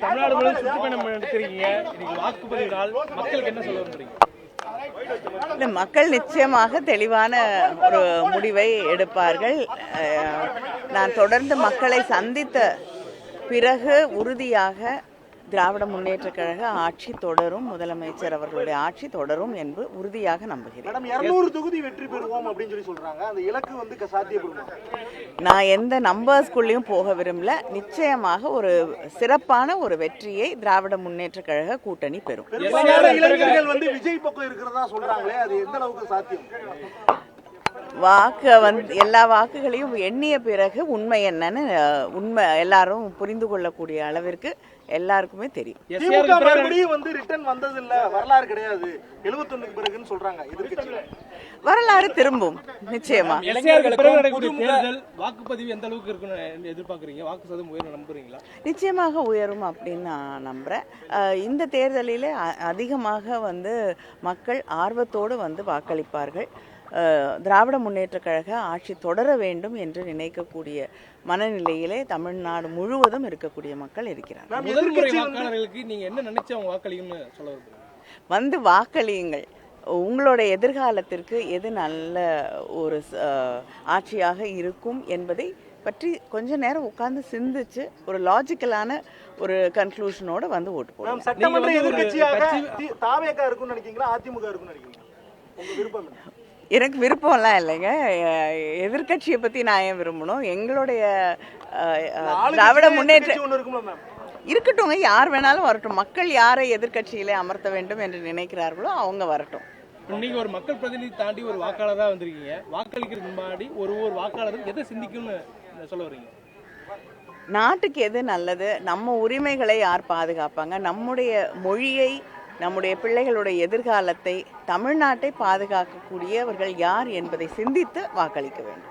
தமிழ்நாடு முழுவதும் சுற்றுப்பயணம் எடுத்திருக்கீங்க. இன்னைக்கு வாக்குப்பதிவு நாள், மக்களுக்கு என்ன சொல்ல விரும்புறீங்க? இல்லை, மக்கள் நிச்சயமாக தெளிவான ஒரு முடிவை எடுப்பார்கள். நான் தொடர்ந்து மக்களை சந்தித்த பிறகு உறுதியாக திராவிட முன்னேற்ற கழக ஆட்சி தொடரும், முதலமைச்சர் அவர்களுடைய ஆட்சி தொடரும் என்று உறுதியாக நம்புகிறேன். 200 தொகுதி வெற்றி பெறுவோம் அப்படின்னு சொல்லி சொல்றாங்க. அந்த இலக்கு வந்து சாத்தியப்படுமா? நான் எந்த நம்பர்ஸ்குள்ளேயும் போக விரும்பல. நிச்சயமாக ஒரு சிறப்பான ஒரு வெற்றியை திராவிட முன்னேற்ற கழக கூட்டணி பெறும். இளைஞர்கள் வந்து விஜய் பக்கம் இருக்கிறதா சொல்றாங்களே, அது எந்த அளவுக்கு சாத்தியம்? எல்லா வாக்குகளையும் எண்ணிய பிறகு உண்மை என்னன்னு எல்லாரும் புரிந்து கொள்ளக்கூடிய அளவிற்கு எல்லாருக்குமே தெரியும். திமுக மறுபடியும் வந்து ரிட்டர்ன் வந்தது இல்ல, வரலாறு கிடையாது 71க்கு பிறகுன்னு சொல்றாங்க எதிர்க்கட்சியில. வரலாறு திரும்பும் நிச்சயமா. தேர்தல் வாக்குப்பதிவு எந்த அளவுக்கு இருக்குன்னு எதிர்பார்க்கறீங்க? வாக்கு சதவீதம் உயரும் நம்புறீங்களா? நிச்சயமாக உயரும் அப்படின்னு நான் நம்புறேன். இந்த தேர்தலிலே அதிகமாக வந்து மக்கள் ஆர்வத்தோடு வந்து வாக்களிப்பார்கள். திராவிட முன்னேற்ற கழக ஆட்சி தொடர வேண்டும் என்று நினைக்கக்கூடிய மனநிலையிலே தமிழ்நாடு முழுவதும் இருக்கக்கூடிய மக்கள் இருக்கிறார்கள். முதல் முறை வாக்காளர்களுக்கு நீங்க என்ன நினைச்சு அவங்க வாக்களிக்கணும்னு சொல்ல விரும்புறீங்க? வந்து வாக்களியுங்கள். உங்களோட எதிர்காலத்திற்கு எது நல்ல ஒரு ஆட்சியாக இருக்கும் என்பதை பற்றி கொஞ்ச நேரம் உட்கார்ந்து சிந்திச்சு ஒரு லாஜிக்கலான ஒரு கன்க்ளூஷனோட வந்து ஓட்டு போடுங்க. சட்டமன்ற எதிர்க்கட்சியாக தாவேகா இருக்கும்னு நினைக்கிறீங்களா, அதிமுக இருக்கும்னு நினைக்கிறீங்களா? உங்க விருப்பம் என்ன? எனக்கு விருப்பம்லாம் இல்லைங்க. எதிர்கட்சியை பற்றி நான் ஏன் விரும்பணும்? எங்களுடைய திராவிட முன்னேற்ற இருக்கட்டும், யார் வேணாலும் வரட்டும். மக்கள் யாரை எதிர்கட்சியிலே அமர்த்த வேண்டும் என்று நினைக்கிறார்களோ அவங்க வரட்டும். நீங்க ஒரு மக்கள் பிரதிநிதி தாண்டி ஒரு வாக்காளராக வந்திருக்கீங்க. வாக்களிக்கிறதுக்கு முன்னாடி ஒரு வாக்காளரும் எதை சிந்திக்கும்னு சொல்ல வரீங்க? நாட்டுக்கு எது நல்லது, நம்ம உரிமைகளை யார் பாதுகாப்பாங்க, நம்முடைய மொழியை, நம்முடைய பிள்ளைகளுடைய எதிர்காலத்தை, தமிழ்நாட்டை பாதுகாக்கக்கூடியவர்கள் யார் என்பதை சிந்தித்து வாக்களிக்க வேண்டும்.